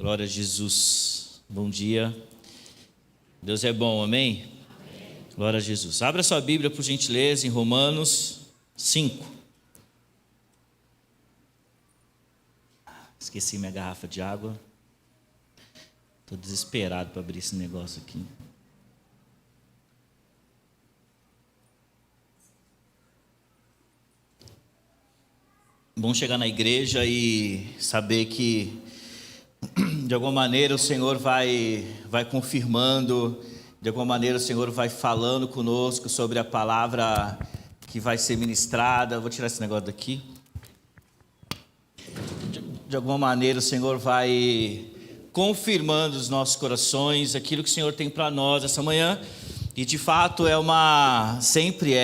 Glória a Jesus. Bom dia. Deus é bom, amém? Amém. Glória a Jesus. Abra sua Bíblia, por gentileza, em Romanos 5. Esqueci minha garrafa de água. Estou desesperado para abrir esse negócio aqui. Bom chegar na igreja e saber que, de alguma maneira, o Senhor vai confirmando, de alguma maneira o Senhor vai falando conosco sobre a palavra que vai ser ministrada. Vou tirar esse negócio daqui. De alguma maneira o Senhor vai confirmando os nossos corações, aquilo que o Senhor tem para nós essa manhã. E de fato sempre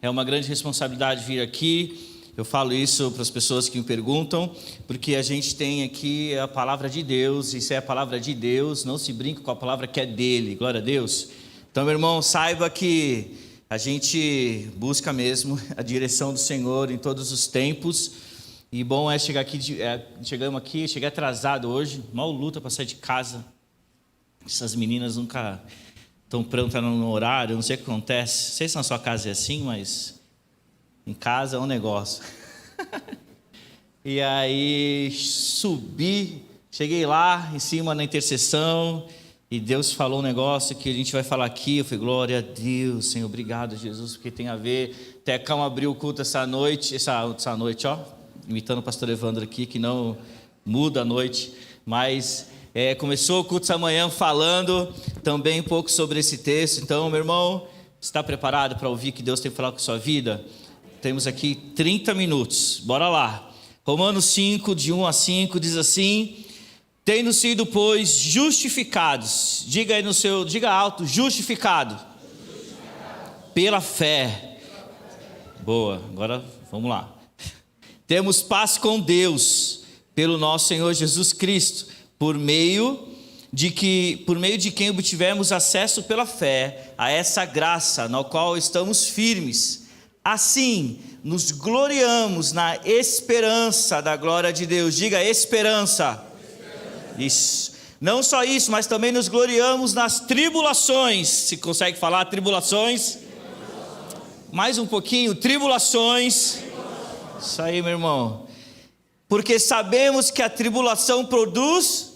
é uma grande responsabilidade vir aqui. Eu falo isso para as pessoas que me perguntam, porque a gente tem aqui a palavra de Deus, e se é a palavra de Deus, não se brinca com a palavra que é dele, glória a Deus. Então, meu irmão, saiba que a gente busca mesmo a direção do Senhor em todos os tempos, e bom é chegar aqui, cheguei atrasado hoje, mal luta para sair de casa. Essas meninas nunca estão prontas no horário, não sei o que acontece, não sei se na sua casa é assim, mas em casa é um negócio. E aí subi, cheguei lá em cima na intercessão, e Deus falou um negócio que a gente vai falar aqui. Eu falei, glória a Deus, Senhor, obrigado Jesus, porque tem a ver. Tecão abriu o culto essa noite, ó, imitando o pastor Evandro aqui, que não muda a noite, mas começou o culto essa manhã falando também um pouco sobre esse texto. Então, meu irmão, está preparado para ouvir que Deus tem que falar com a sua vida? Temos aqui 30 minutos, bora lá. Romanos 5, de 1 a 5, diz assim: tendo sido, pois, justificados, diga alto, justificado. Pela fé. Boa, agora vamos lá. Temos paz com Deus, pelo nosso Senhor Jesus Cristo, por meio de quem obtivemos acesso pela fé a essa graça, na qual estamos firmes. Assim, nos gloriamos na esperança da glória de Deus. Diga esperança. Isso. Não só isso, mas também nos gloriamos nas tribulações. Se consegue falar tribulações? Mais um pouquinho, tribulações. Isso aí, meu irmão. Porque sabemos que a tribulação produz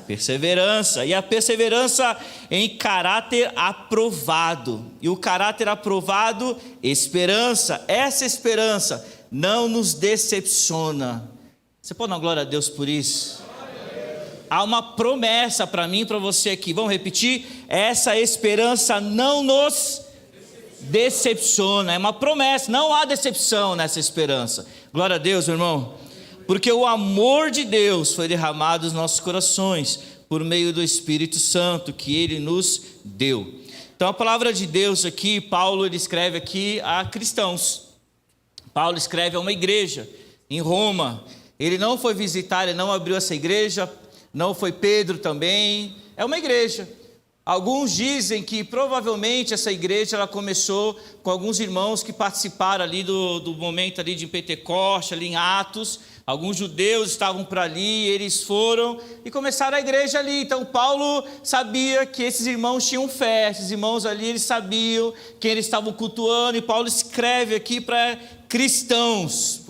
perseverança, e a perseverança em caráter aprovado, e o caráter aprovado, esperança. Essa esperança não nos decepciona. Você pode dar glória a Deus por isso? Há uma promessa para mim e para você aqui, vamos repetir? Essa esperança não nos decepciona, é uma promessa, não há decepção nessa esperança. Glória a Deus, meu irmão. Porque o amor de Deus foi derramado nos nossos corações por meio do Espírito Santo que Ele nos deu. Então a palavra de Deus aqui, Paulo ele escreve aqui a cristãos. Paulo escreve a uma igreja em Roma. Ele não foi visitar, ele não abriu essa igreja, não foi Pedro também, é uma igreja. Alguns dizem que provavelmente essa igreja ela começou com alguns irmãos que participaram ali do momento ali de Pentecoste, ali em Atos. Alguns judeus estavam por ali, eles foram e começaram a igreja ali. Então Paulo sabia que esses irmãos tinham fé, esses irmãos ali eles sabiam quem eles estavam cultuando, e Paulo escreve aqui para cristãos.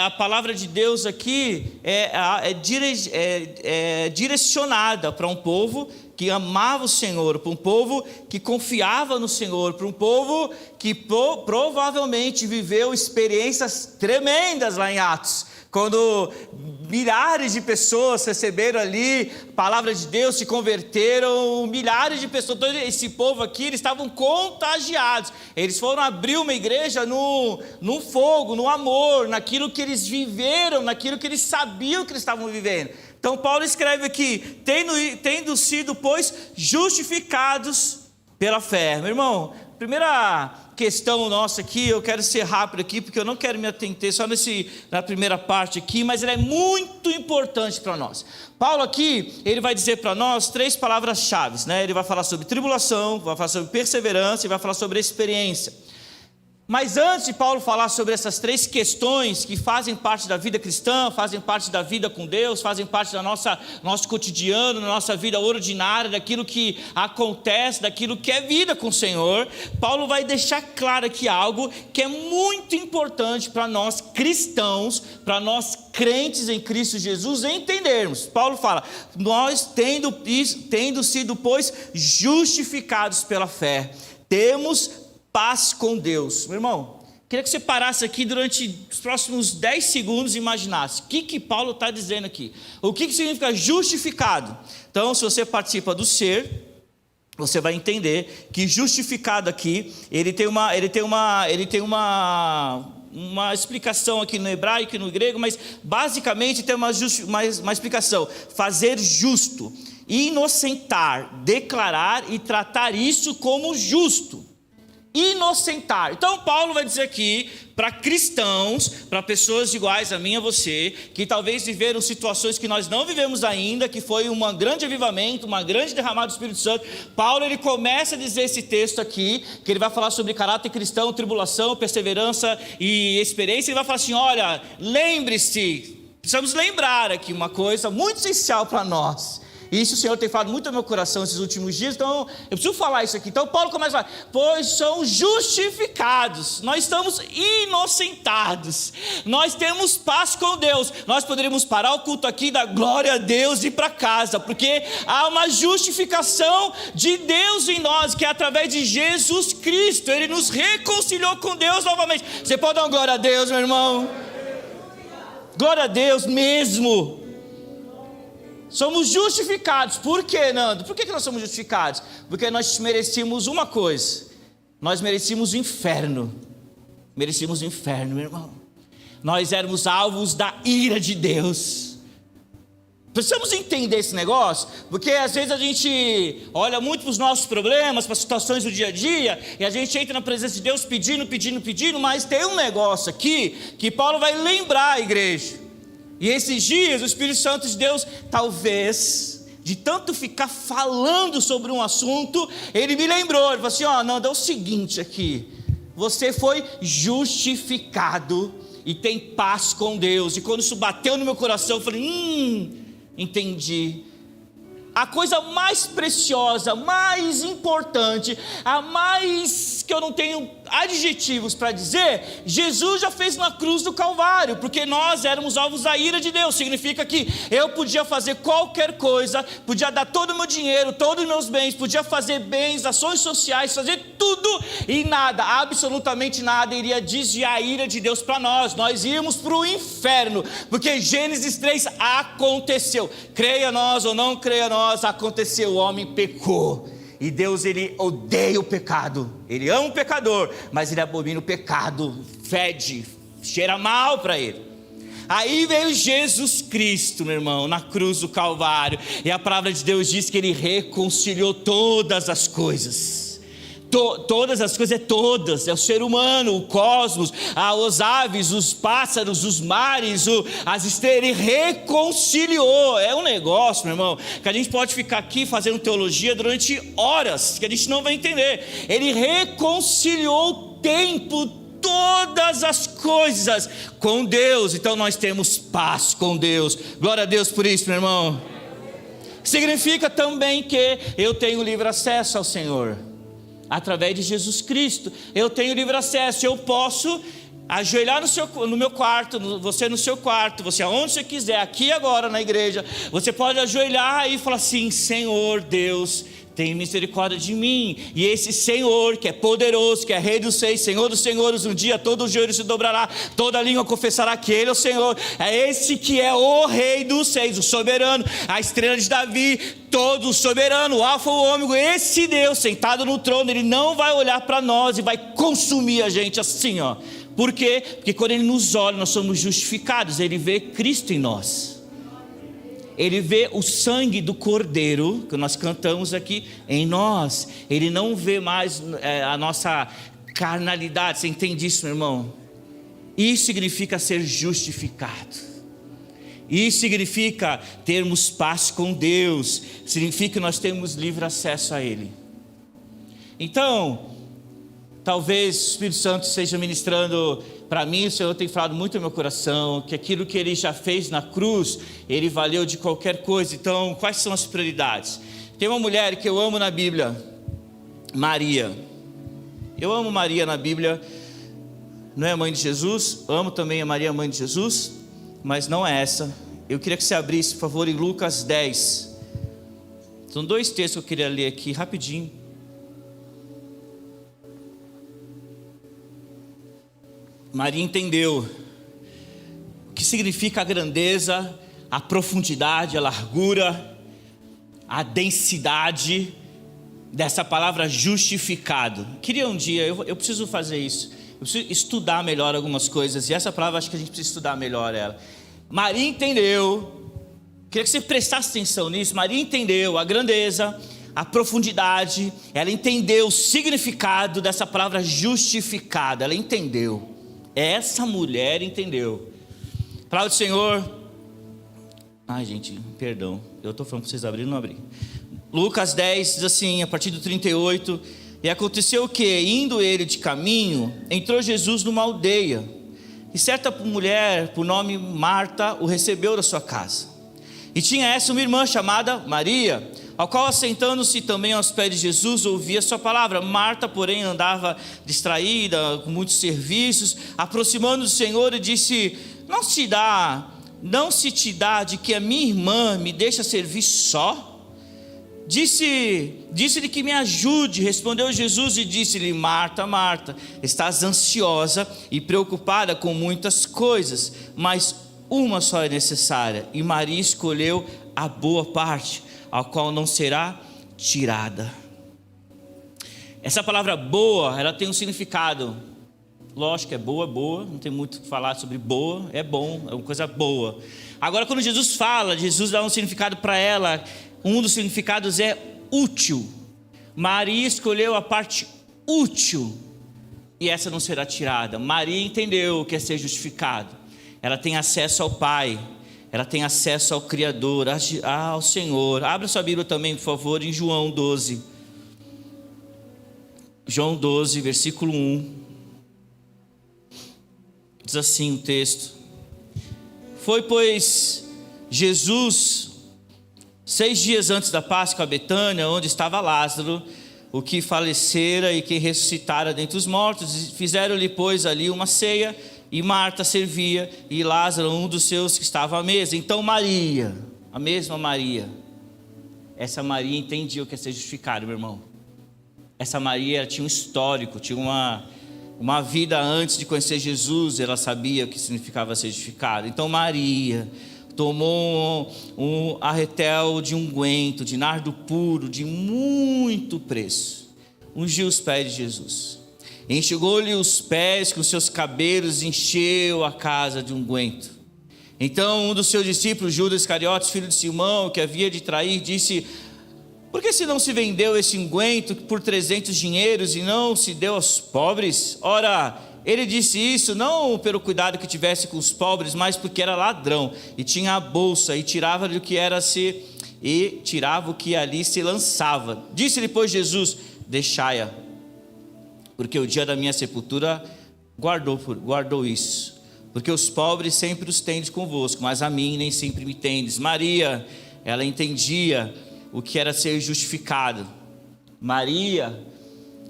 A palavra de Deus aqui é direcionada para um povo que amava o Senhor, para um povo que confiava no Senhor, para um povo que provavelmente viveu experiências tremendas lá em Atos, quando milhares de pessoas receberam ali a palavra de Deus, se converteram, milhares de pessoas. Todo esse povo aqui, eles estavam contagiados. Eles foram abrir uma igreja no fogo, no amor, naquilo que eles viveram, naquilo que eles sabiam que eles estavam vivendo. Então Paulo escreve aqui, tendo sido, pois, justificados pela fé. Meu irmão, primeira questão nossa aqui, eu quero ser rápido aqui, porque eu não quero me atentar só na primeira parte aqui, mas ela é muito importante para nós. Paulo aqui, ele vai dizer para nós 3 palavras-chave, né? Ele vai falar sobre tribulação, vai falar sobre perseverança e vai falar sobre experiência. Mas antes de Paulo falar sobre essas três questões que fazem parte da vida cristã, fazem parte da vida com Deus, fazem parte da nosso cotidiano, da nossa vida ordinária, daquilo que acontece, daquilo que é vida com o Senhor, Paulo vai deixar claro aqui algo que é muito importante para nós cristãos, para nós crentes em Cristo Jesus entendermos. Paulo fala: nós tendo sido, pois, justificados pela fé, temos paz com Deus. Meu irmão, queria que você parasse aqui durante os próximos 10 segundos e imaginasse o que Paulo está dizendo aqui. O que significa justificado? Então, se você participa do ser, você vai entender que justificado aqui, ele tem uma explicação aqui no hebraico e no grego, mas basicamente tem uma explicação: fazer justo, inocentar, declarar e tratar isso como justo. Inocentar. Então Paulo vai dizer aqui para cristãos, para pessoas iguais a mim e a você, que talvez viveram situações que nós não vivemos ainda, que foi um grande avivamento, uma grande derramada do Espírito Santo. Paulo, ele começa a dizer esse texto aqui, que ele vai falar sobre caráter cristão, tribulação, perseverança e experiência. Ele vai falar assim: olha, lembre-se, precisamos lembrar aqui uma coisa muito essencial para nós. Isso o Senhor tem falado muito no meu coração esses últimos dias, então eu preciso falar isso aqui. Então Paulo começa a falar: pois são justificados, nós estamos inocentados, nós temos paz com Deus, nós poderíamos parar o culto aqui, dar glória a Deus e ir para casa, porque há uma justificação de Deus em nós, que é através de Jesus Cristo. Ele nos reconciliou com Deus novamente. Você pode dar uma glória a Deus, meu irmão? Glória a Deus mesmo. Somos justificados. Por quê, Nando? Por que nós somos justificados? Porque nós merecíamos uma coisa: nós merecíamos o inferno. Merecíamos o inferno, meu irmão. Nós éramos alvos da ira de Deus. Precisamos entender esse negócio, porque às vezes a gente olha muito para os nossos problemas, para as situações do dia a dia, e a gente entra na presença de Deus pedindo, mas tem um negócio aqui que Paulo vai lembrar a igreja. E esses dias o Espírito Santo de Deus, talvez, de tanto ficar falando sobre um assunto, ele me lembrou. Ele falou assim: ó, Nando, é o seguinte aqui, você foi justificado e tem paz com Deus. E quando isso bateu no meu coração, eu falei: entendi. A coisa mais preciosa, mais importante, a mais que eu não tenho adjetivos para dizer, Jesus já fez na cruz do Calvário, porque nós éramos alvos da ira de Deus. Significa que eu podia fazer qualquer coisa, podia dar todo o meu dinheiro, todos os meus bens, podia fazer bens, ações sociais, fazer tudo, e nada, absolutamente nada, iria desviar a ira de Deus para nós. Nós íamos para o inferno, porque Gênesis 3 aconteceu. Creia nós ou não creia nós, aconteceu. O homem pecou. E Deus, ele odeia o pecado. Ele ama o pecador, mas ele abomina o pecado. Fede, cheira mal para ele. Aí veio Jesus Cristo, meu irmão, na cruz do Calvário. E a palavra de Deus diz que ele reconciliou todas as coisas. Todas as coisas, é o ser humano, o cosmos, as aves, os pássaros, os mares, as estrelas. Ele reconciliou. É um negócio, meu irmão, que a gente pode ficar aqui fazendo teologia durante horas, que a gente não vai entender. Ele reconciliou o tempo, todas as coisas com Deus. Então nós temos paz com Deus. Glória a Deus por isso, meu irmão. Significa também que eu tenho livre acesso ao Senhor. Através de Jesus Cristo, eu tenho livre acesso. Eu posso ajoelhar no meu quarto, você no seu quarto, você aonde você quiser, aqui agora na igreja. Você pode ajoelhar e falar assim: Senhor Deus, tem misericórdia de mim. E esse Senhor, que é poderoso, que é Rei dos Reis, Senhor dos Senhores, um dia todo o joelho se dobrará, toda língua confessará que Ele é o Senhor. É esse que é o Rei dos Reis, o soberano, a estrela de Davi, todo o soberano, o alfa, o ômega. Esse Deus sentado no trono, Ele não vai olhar para nós e vai consumir a gente assim, ó. Por quê? Porque quando Ele nos olha, nós somos justificados. Ele vê Cristo em nós. Ele vê o sangue do Cordeiro, que nós cantamos aqui, em nós. Ele não vê mais a nossa carnalidade. Você entende isso, meu irmão? Isso significa ser justificado. Isso significa termos paz com Deus. Significa que nós temos livre acesso a Ele. Então, Talvez o Espírito Santo esteja ministrando para mim, o Senhor tem falado muito no meu coração, que aquilo que Ele já fez na cruz, Ele valeu de qualquer coisa. Então, quais são as prioridades? Tem uma mulher que eu amo na Bíblia, Maria. Eu amo Maria na Bíblia, não é a mãe de Jesus, amo também a Maria, a mãe de Jesus, mas não é essa. Eu queria que você abrisse, por favor, em Lucas 10. São 2 textos que eu queria ler aqui, rapidinho. Maria entendeu o que significa a grandeza, a profundidade, a largura, a densidade dessa palavra justificado. Queria um dia, eu preciso fazer isso, eu preciso estudar melhor algumas coisas, e essa palavra acho que a gente precisa estudar melhor ela. Maria entendeu, queria que você prestasse atenção nisso. Maria entendeu a grandeza, a profundidade, ela entendeu o significado dessa palavra justificado, ela entendeu. Essa mulher entendeu. Palavra do Senhor. Ai, gente, perdão. Eu estou falando para vocês abrirem, não abri. Lucas 10 diz assim, a partir do 38. E aconteceu que, indo ele de caminho, entrou Jesus numa aldeia. E certa mulher, por nome Marta, o recebeu da sua casa. E tinha essa uma irmã chamada Maria, ao qual, assentando-se também aos pés de Jesus, ouvia sua palavra. Marta, porém, andava distraída com muitos serviços. Aproximando-se do Senhor, e disse: não se te dá de que a minha irmã me deixa servir só? Disse-lhe que me ajude. Respondeu Jesus e disse-lhe: Marta, Marta, estás ansiosa e preocupada com muitas coisas, mas uma só é necessária, e Maria escolheu a boa parte, a qual não será tirada. Essa palavra boa, ela tem um significado. Lógico que é boa, não tem muito o que falar sobre boa, é bom, é uma coisa boa. Agora, quando Jesus fala, Jesus dá um significado para ela. Um dos significados é útil. Maria escolheu a parte útil, e essa não será tirada. Maria entendeu o que é ser justificado. Ela tem acesso ao Pai, ela tem acesso ao Criador, ao Senhor. Abra sua Bíblia também, por favor, em João 12. João 12, versículo 1. Diz assim o texto: foi, pois, Jesus 6 dias antes da Páscoa a Betânia, onde estava Lázaro, o que falecera e que ressuscitara dentre os mortos. Fizeram-lhe, pois, ali uma ceia, e Marta servia, e Lázaro, um dos seus que estava à mesa. Então Maria, a mesma Maria, essa Maria entendia o que é ser justificado, meu irmão. Essa Maria tinha um histórico, tinha uma vida antes de conhecer Jesus, ela sabia o que significava ser justificado. Então Maria tomou um arretel de unguento, de nardo puro, de muito preço, ungiu os pés de Jesus, enxugou-lhe os pés com seus cabelos, encheu a casa de unguento. Então um dos seus discípulos, Judas Iscariotes, filho de Simão, que havia de trair, disse: por que se não se vendeu esse unguento por 300 dinheiros e não se deu aos pobres? Ora, ele disse isso não pelo cuidado que tivesse com os pobres, mas porque era ladrão e tinha a bolsa e tirava-lhe o que tirava o que ali se lançava. Disse-lhe, pois, Jesus: deixai-a, porque o dia da minha sepultura guardou isso. Porque os pobres sempre os tendes convosco, mas a mim nem sempre me tendes. Maria, ela entendia o que era ser justificado. Maria,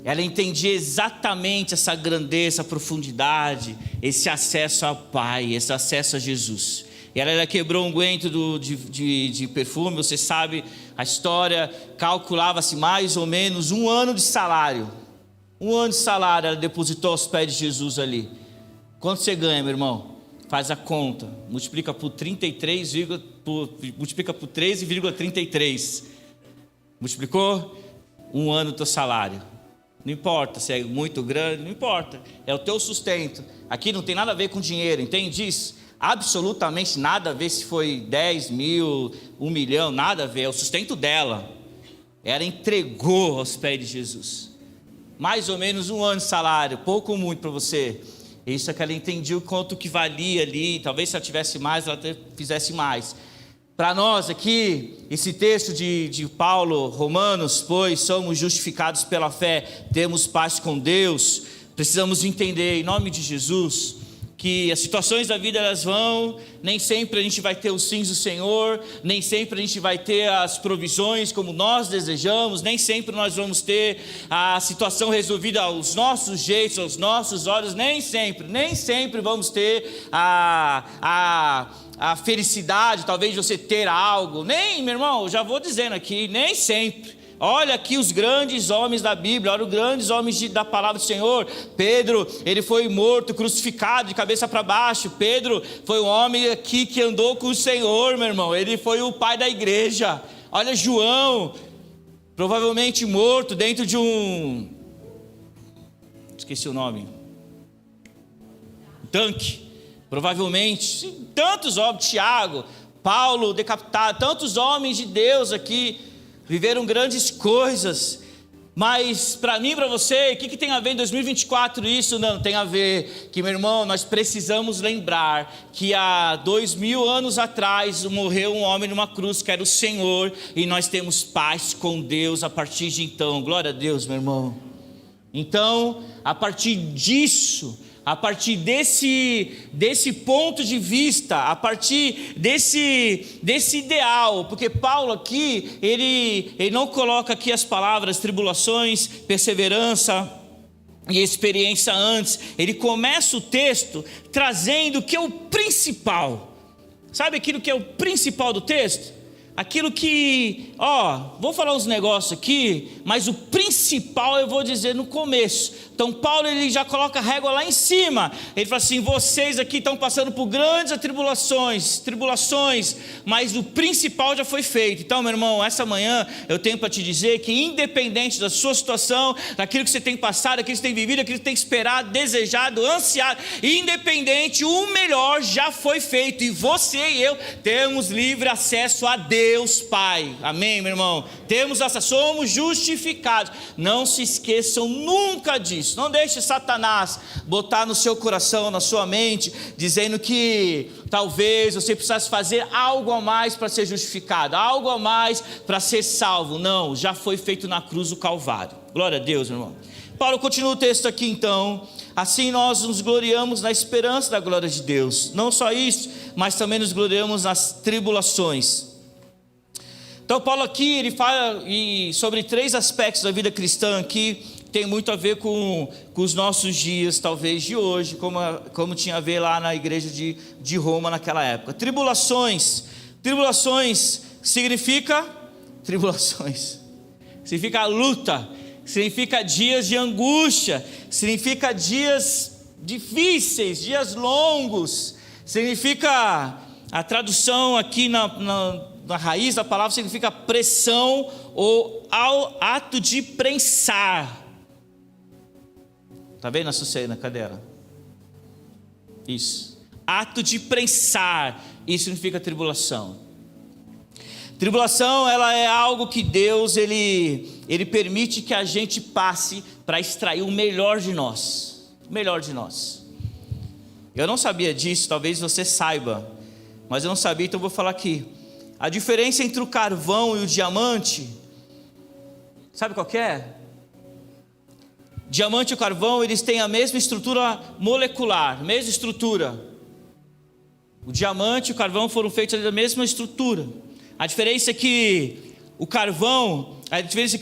ela entendia exatamente essa grandeza, a profundidade, esse acesso ao Pai, esse acesso a Jesus. E ela quebrou um unguento de perfume. Você sabe a história, calculava-se mais ou menos 1 ano de salário. 1 ano de salário ela depositou aos pés de Jesus ali. Quanto você ganha, meu irmão? Faz a conta, multiplica por 13,33. Multiplicou? 1 ano do teu salário. Não importa se é muito grande, não importa, é o teu sustento. Aqui não tem nada a ver com dinheiro, entende isso? Absolutamente nada a ver se foi 10 mil, 1 milhão, nada a ver, é o sustento dela. Ela entregou aos pés de Jesus. Mais ou menos 1 ano de salário, pouco ou muito para você. Isso é que ela entendia o quanto que valia ali. Talvez se ela tivesse mais, ela até fizesse mais. Para nós aqui, esse texto de Paulo, Romanos, pois somos justificados pela fé, temos paz com Deus, precisamos entender, em nome de Jesus, que as situações da vida elas vão, nem sempre a gente vai ter os sims do Senhor, nem sempre a gente vai ter as provisões como nós desejamos, nem sempre nós vamos ter a situação resolvida aos nossos jeitos, aos nossos olhos, nem sempre vamos ter a felicidade, talvez você ter algo, nem, meu irmão, já vou dizendo aqui, nem sempre. Olha aqui os grandes homens da Bíblia, olha os grandes homens da palavra do Senhor. Pedro, ele foi morto, crucificado de cabeça para baixo. Pedro foi um homem aqui que andou com o Senhor, meu irmão. Ele foi o pai da igreja. Olha João, provavelmente morto dentro de esqueci o nome, tanque, provavelmente. Tantos homens, Tiago, Paulo decapitado, tantos homens de Deus aqui viveram grandes coisas, mas para mim e para você, o que tem a ver em 2024 isso? Não, tem a ver que, meu irmão, nós precisamos lembrar que há 2000 anos atrás morreu um homem numa cruz que era o Senhor, e nós temos paz com Deus a partir de então. Glória a Deus, meu irmão. Então, a partir disso, a partir desse ponto de vista, a partir desse ideal, porque Paulo aqui, ele não coloca aqui as palavras tribulações, perseverança e experiência antes, ele começa o texto trazendo o que é o principal. Sabe aquilo que é o principal do texto? Aquilo que, vou falar uns negócios aqui, mas o principal eu vou dizer no começo. Então Paulo, ele já coloca a régua lá em cima. Ele fala assim: vocês aqui estão passando por grandes tribulações, mas o principal já foi feito. Então, meu irmão, essa manhã eu tenho para te dizer que, independente da sua situação, daquilo que você tem passado, daquilo que você tem vivido, daquilo que você tem esperado, desejado, ansiado, independente, o melhor já foi feito, e você e eu temos livre acesso a Deus Pai. Amém, meu irmão? Temos acesso, somos justificados. Não se esqueçam nunca disso. Não deixe Satanás botar no seu coração, na sua mente, dizendo que talvez você precisasse fazer algo a mais para ser justificado, algo a mais para ser salvo. Não, já foi feito na cruz do Calvário. Glória a Deus, meu irmão. Paulo continua o texto aqui então: assim nós nos gloriamos na esperança da glória de Deus. Não só isso, mas também nos gloriamos nas tribulações. Então Paulo aqui, ele fala sobre 3 aspectos da vida cristã aqui, tem muito a ver com os nossos dias, talvez de hoje, como tinha a ver lá na igreja de Roma naquela época. Tribulações significa luta, significa dias de angústia, significa dias difíceis, dias longos, significa, a tradução aqui na raiz da palavra significa pressão ou ato de prensar. Está vendo a Sucena? Cadê ela? Isso. Ato de prensar. Isso significa tribulação. Tribulação, ela é algo que Deus, ele permite que a gente passe para extrair o melhor de nós. O melhor de nós. Eu não sabia disso, talvez você saiba, mas eu não sabia, então eu vou falar aqui. A diferença entre o carvão e o diamante, sabe qual que é? Diamante e o carvão, eles têm a mesma estrutura molecular, mesma estrutura. O diamante e o carvão foram feitos da mesma estrutura. A diferença é que o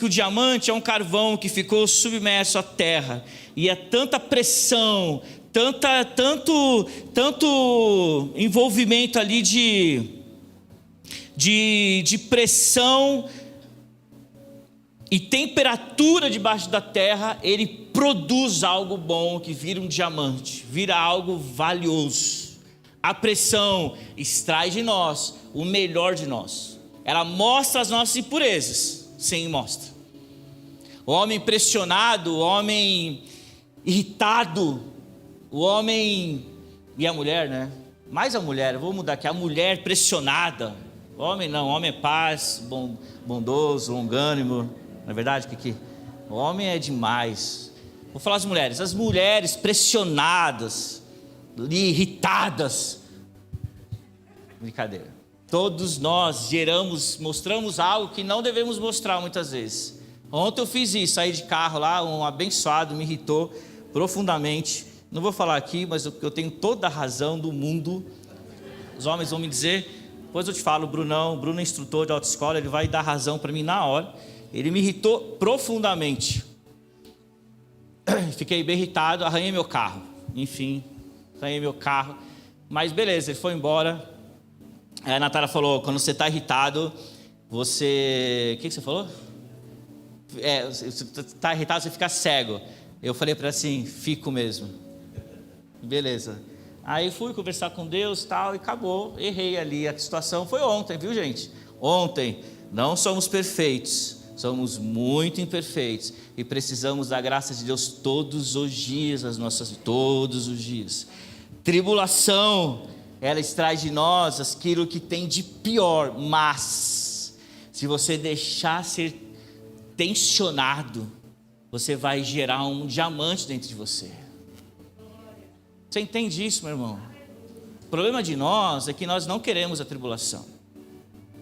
diamante é um carvão que ficou submerso à terra, e é tanta pressão, tanto envolvimento ali de pressão e temperatura debaixo da terra, ele produz algo bom que vira um diamante, vira algo valioso. A pressão extrai de nós o melhor de nós. Ela mostra as nossas impurezas, sim, mostra. O homem pressionado, o homem irritado, o homem e a mulher, né? Mais a mulher, eu vou mudar aqui, a mulher pressionada. O homem não, o homem é paz, bondoso, longânimo. Não é verdade, Kiki? O homem é demais. Vou falar as mulheres pressionadas, irritadas. Brincadeira. Todos nós mostramos algo que não devemos mostrar muitas vezes. Ontem eu fiz isso, saí de carro lá, um abençoado me irritou profundamente. Não vou falar aqui, mas eu tenho toda a razão do mundo. Os homens vão me dizer, depois eu te falo, Bruno é instrutor de autoescola, ele vai dar razão para mim na hora. Ele me irritou profundamente. Fiquei bem irritado, arranhei meu carro. Enfim, arranhei meu carro. Mas beleza, ele foi embora. Aí a Natália falou, quando você está irritado, você... O que você falou? Você está irritado, você fica cego. Eu falei para ela assim, fico mesmo. Beleza. Aí fui conversar com Deus tal, e acabou, errei ali. A situação foi ontem, viu gente? Ontem. Não somos perfeitos, somos muito imperfeitos. E precisamos da graça de Deus todos os dias, todos os dias. Tribulação, ela extrai de nós aquilo que tem de pior. Mas, se você deixar ser tensionado, você vai gerar um diamante dentro de você. Você entende isso, meu irmão? O problema de nós é que nós não queremos a tribulação.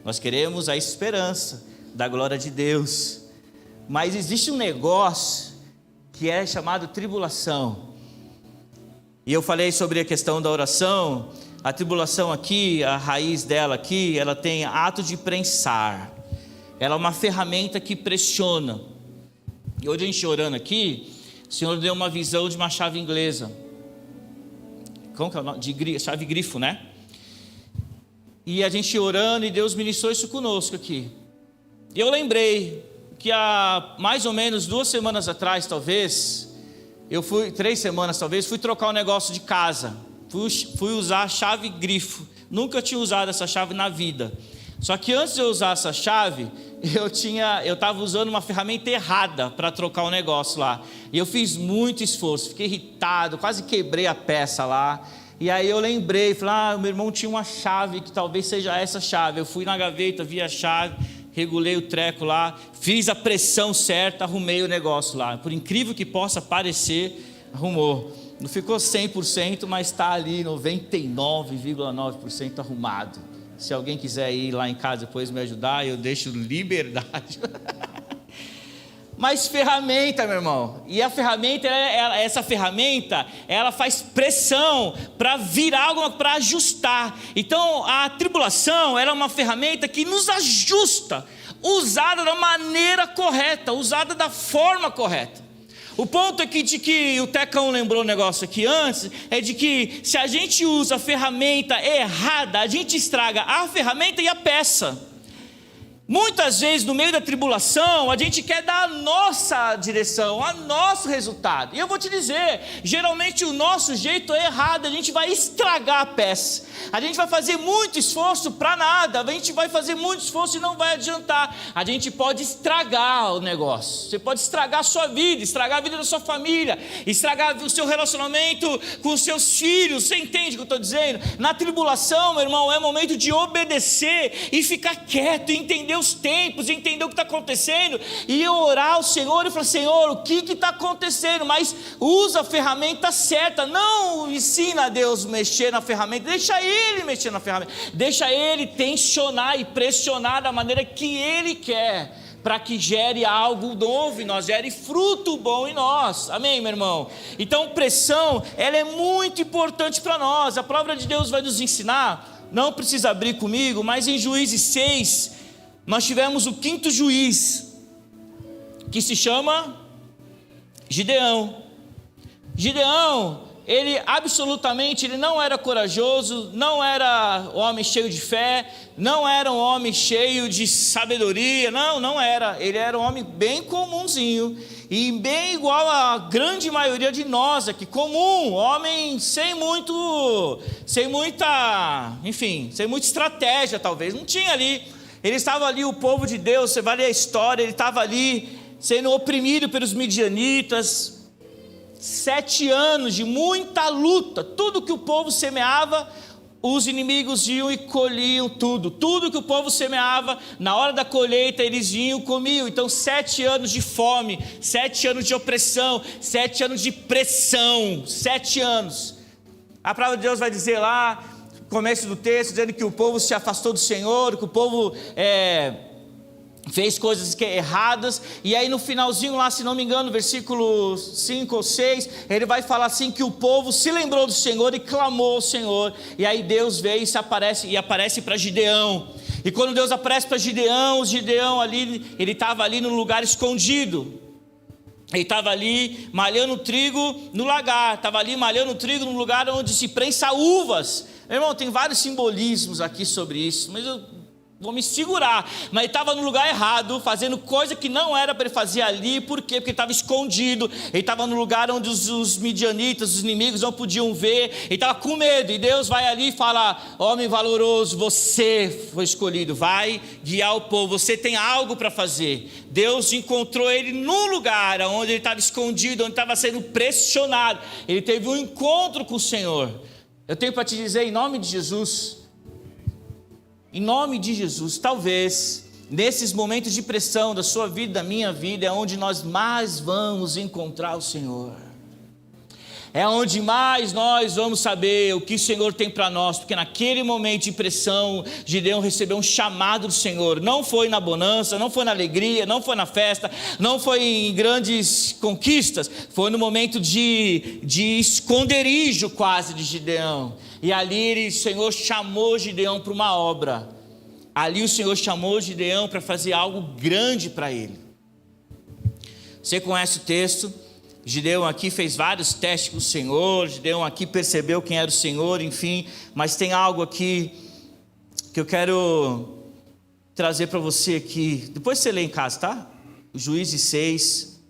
Nós queremos a esperança da glória de Deus. Mas existe um negócio que é chamado tribulação. E eu falei sobre a questão da oração. A tribulação aqui, a raiz dela aqui, ela tem ato de prensar. Ela é uma ferramenta que pressiona. E hoje a gente orando aqui, o Senhor deu uma visão de uma chave inglesa. Como que é o nome? Chave grifo, né? E a gente orando e Deus ministrou isso conosco aqui. E eu lembrei que há mais ou menos 2 semanas atrás, talvez, 3 semanas talvez, fui trocar um negócio de casa. Fui usar a chave grifo. Nunca tinha usado essa chave na vida. Só que antes de eu usar essa chave, eu estava usando uma ferramenta errada para trocar o negócio lá. E eu fiz muito esforço, fiquei irritado, quase quebrei a peça lá. E aí eu lembrei, falei, meu irmão tinha uma chave que talvez seja essa chave. Eu fui na gaveta, vi a chave, regulei o treco lá, fiz a pressão certa, arrumei o negócio lá. Por incrível que possa parecer, arrumou. Não ficou 100%, mas está ali 99,9% arrumado. Se alguém quiser ir lá em casa depois me ajudar, eu deixo liberdade. Mas ferramenta, meu irmão. E a ferramenta, essa ferramenta, ela faz pressão para virar algo, para ajustar. Então, a tribulação, ela é uma ferramenta que nos ajusta, usada da maneira correta, usada da forma correta. O ponto aqui de que o Tecão lembrou o negócio aqui antes, é de que se a gente usa a ferramenta errada, a gente estraga a ferramenta e a peça. Muitas vezes no meio da tribulação, a gente quer dar a nossa direção, o nosso resultado. E eu vou te dizer, geralmente o nosso jeito é errado, a gente vai estragar a peça. A gente vai fazer muito esforço para nada, a gente vai fazer muito esforço e não vai adiantar. A gente pode estragar o negócio, você pode estragar a sua vida, estragar a vida da sua família, estragar o seu relacionamento com os seus filhos. Você entende o que eu estou dizendo? Na tribulação, meu irmão, é momento de obedecer e ficar quieto e entender os tempos, entender o que está acontecendo e orar ao Senhor e falar, Senhor, o que está acontecendo? Mas usa a ferramenta certa, não ensina a Deus a mexer na ferramenta, deixa Ele mexer na ferramenta, deixa Ele tensionar e pressionar da maneira que Ele quer, para que gere algo novo em nós, gere fruto bom em nós, amém, meu irmão? Então pressão, ela é muito importante para nós. A palavra de Deus vai nos ensinar, não precisa abrir comigo, mas em Juízes 6, nós tivemos o 5º juiz, que se chama Gideão. Gideão, ele não era corajoso, não era um homem cheio de fé, não era um homem cheio de sabedoria, não era. Ele era um homem bem comumzinho, e bem igual a grande maioria de nós aqui, comum, homem sem muita estratégia talvez, não tinha ali. Ele estava ali, o povo de Deus, você vai ler a história, ele estava ali sendo oprimido pelos midianitas, 7 anos de muita luta. Tudo que o povo semeava, os inimigos iam e colhiam tudo que o povo semeava, na hora da colheita eles vinham e comiam. Então 7 anos de fome, 7 anos de opressão, 7 anos de pressão, 7 anos. A palavra de Deus vai dizer lá, começo do texto, dizendo que o povo se afastou do Senhor, que o povo fez coisas erradas, e aí no finalzinho lá, se não me engano, versículo 5 ou 6, ele vai falar assim, que o povo se lembrou do Senhor e clamou ao Senhor, e aí Deus veio e aparece para Gideão, e quando Deus aparece para Gideão ali, ele estava ali num lugar escondido, ele estava ali malhando trigo no lagar, estava ali malhando trigo no lugar onde se prensa uvas. Meu irmão, tem vários simbolismos aqui sobre isso, mas eu vou me segurar. Mas ele estava no lugar errado, fazendo coisa que não era para ele fazer ali. Por quê? Porque ele estava escondido. Ele estava no lugar onde os midianitas, os inimigos não podiam ver. Ele estava com medo. E Deus vai ali e fala: homem valoroso, você foi escolhido, vai guiar o povo, você tem algo para fazer. Deus encontrou ele num lugar onde ele estava escondido, onde estava sendo pressionado. Ele teve um encontro com o Senhor. Eu tenho para te dizer, em nome de Jesus, talvez nesses momentos de pressão da sua vida, da minha vida, é onde nós mais vamos encontrar o Senhor, é onde mais nós vamos saber o que o Senhor tem para nós, porque naquele momento de pressão, Gideão recebeu um chamado do Senhor. Não foi na bonança, não foi na alegria, não foi na festa, não foi em grandes conquistas, foi no momento de esconderijo quase de Gideão, e ali o Senhor chamou Gideão para uma obra. Ali o Senhor chamou Gideão para fazer algo grande para ele. Você conhece o texto? Gideão aqui fez vários testes com o Senhor, Gideão aqui percebeu quem era o Senhor, enfim, mas tem algo aqui que eu quero trazer para você aqui, depois você lê em casa, tá? Juízes 6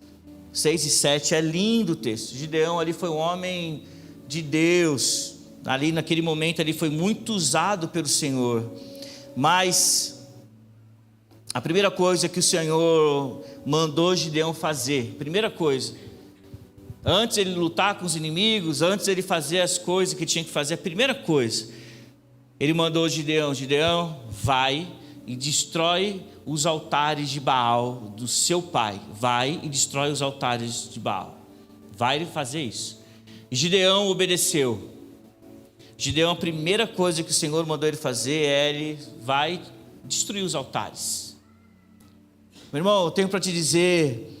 e 7, é lindo o texto. Gideão ali foi um homem de Deus, ali naquele momento ali foi muito usado pelo Senhor, mas a primeira coisa que o Senhor mandou Gideão fazer, primeira coisa, antes ele lutar com os inimigos, antes ele fazer as coisas que tinha que fazer, a primeira coisa, ele mandou Gideão, vai e destrói os altares de Baal do seu pai, vai e destrói os altares de Baal, vai fazer isso. E Gideão obedeceu. Gideão, a primeira coisa que o Senhor mandou ele fazer ele vai destruir os altares. Meu irmão, eu tenho para te dizer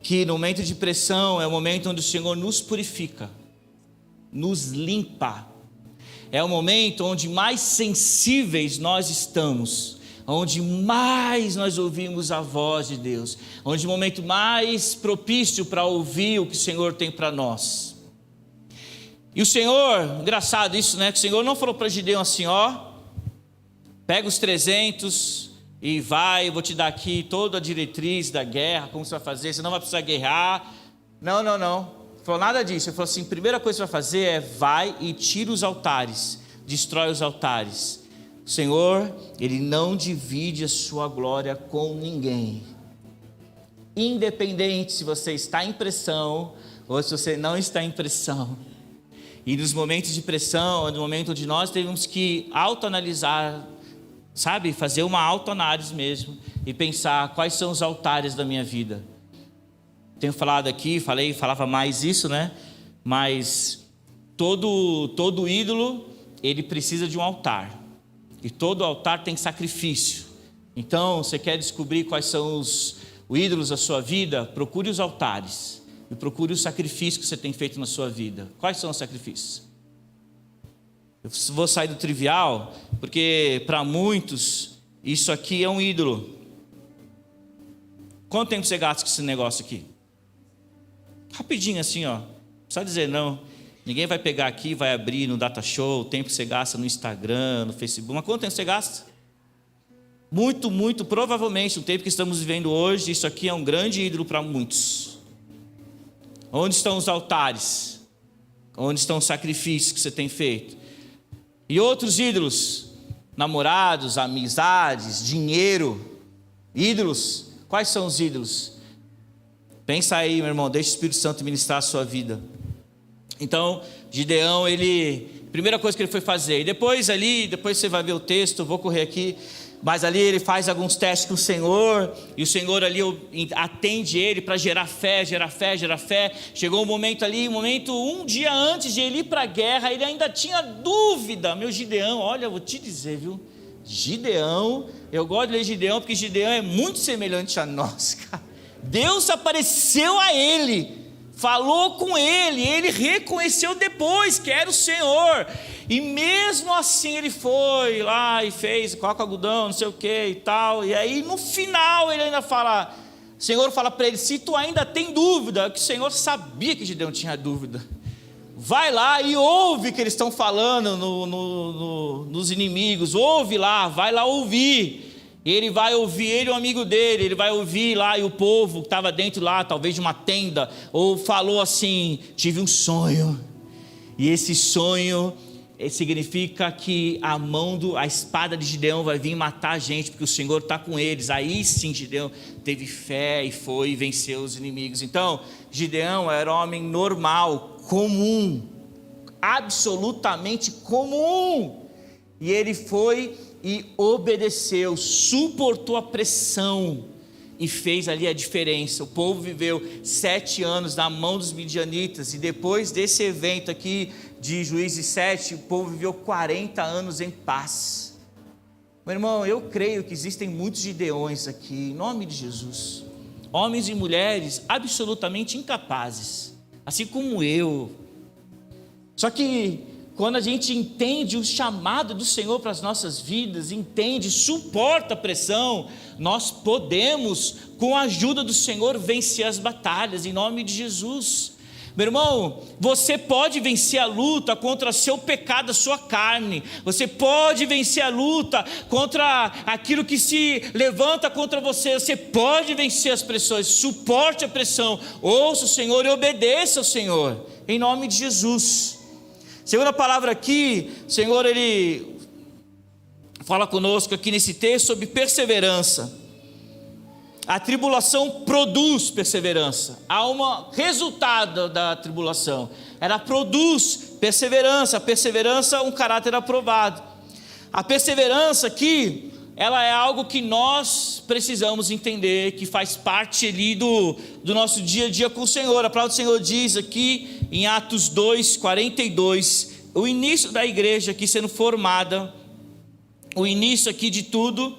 que no momento de pressão é o momento onde o Senhor nos purifica, nos limpa. É o momento onde mais sensíveis nós estamos, onde mais nós ouvimos a voz de Deus, onde o momento mais propício para ouvir o que o Senhor tem para nós. E o Senhor, engraçado isso, né? Que o Senhor não falou para Gideão assim, ó, pega os 300 e vai, eu vou te dar aqui toda a diretriz da guerra, como você vai fazer, você não vai precisar guerrear. Não. Não falou nada disso. Ele falou assim, a primeira coisa que você vai fazer é vai e tira os altares, destrói os altares. O Senhor, Ele não divide a sua glória com ninguém. Independente se você está em pressão ou se você não está em pressão. E nos momentos de pressão, no momento onde nós temos que autoanalisar, sabe, fazer uma autoanálise mesmo e pensar quais são os altares da minha vida. Tenho falado aqui, falava mais isso, né? Mas todo ídolo, ele precisa de um altar. E todo altar tem sacrifício. Então, você quer descobrir quais são os ídolos da sua vida? Procure os altares e procure o sacrifício que você tem feito na sua vida. Quais são os sacrifícios? Eu vou sair do trivial, porque para muitos isso aqui é um ídolo. Quanto tempo você gasta com esse negócio aqui? Rapidinho assim, ó. Não precisa dizer não. Ninguém vai pegar aqui, vai abrir no Data Show, o tempo que você gasta no Instagram, no Facebook. Mas quanto tempo você gasta? Muito, provavelmente, o tempo que estamos vivendo hoje, isso aqui é um grande ídolo para muitos. Onde estão os altares? Onde estão os sacrifícios que você tem feito? E outros ídolos, namorados, amizades, dinheiro, ídolos. Quais são os ídolos? Pensa aí, meu irmão, deixa o Espírito Santo ministrar a sua vida. Então, Gideão, primeira coisa que ele foi fazer, e depois você vai ver o texto, eu vou correr aqui, mas ali ele faz alguns testes com o Senhor, e o Senhor ali atende ele para gerar fé. Chegou um momento ali, um dia antes de ele ir para a guerra, ele ainda tinha dúvida. Meu Gideão, olha, eu vou te dizer, viu? Gideão, eu gosto de ler Gideão, porque Gideão é muito semelhante a nós, cara. Deus apareceu a ele, falou com ele, ele reconheceu depois que era o Senhor, e mesmo assim ele foi lá e fez, coloca algodão, não sei o que e tal, e aí no final ele ainda fala, o Senhor fala para ele, se tu ainda tem dúvida, que o Senhor sabia que Gideão tinha dúvida, vai lá e ouve o que eles estão falando nos inimigos, ouve lá, vai lá ouvir. Ele vai ouvir, ele é um amigo dele, ele vai ouvir lá, e o povo que estava dentro lá, talvez de uma tenda, ou falou assim, tive um sonho, e esse sonho significa que a espada de Gideão vai vir matar a gente, porque o Senhor está com eles. Aí sim Gideão teve fé e foi e venceu os inimigos. Então Gideão era um homem normal, comum, absolutamente comum, e ele foi e obedeceu, suportou a pressão e fez ali a diferença. O povo viveu 7 anos na mão dos midianitas, e depois desse evento aqui de Juízes 7, o povo viveu 40 anos em paz. Meu irmão, eu creio que existem muitos Gideões aqui, em nome de Jesus, homens e mulheres absolutamente incapazes, assim como eu. Só que quando a gente entende o chamado do Senhor para as nossas vidas, entende, suporta a pressão, nós podemos, com a ajuda do Senhor, vencer as batalhas, em nome de Jesus. Meu irmão, você pode vencer a luta contra seu pecado, a sua carne. Você pode vencer a luta contra aquilo que se levanta contra você. Você pode vencer as pressões, suporte a pressão, ouça o Senhor e obedeça ao Senhor, em nome de Jesus. Segunda palavra aqui, o Senhor, Ele fala conosco aqui nesse texto sobre perseverança. A tribulação produz perseverança. Há um resultado da tribulação. Ela produz perseverança. A perseverança é um caráter aprovado. A perseverança aqui, ela é algo que nós precisamos entender, que faz parte ali do nosso dia a dia com o Senhor. A palavra do Senhor diz aqui em Atos 2:42, o início da igreja aqui sendo formada, o início aqui de tudo.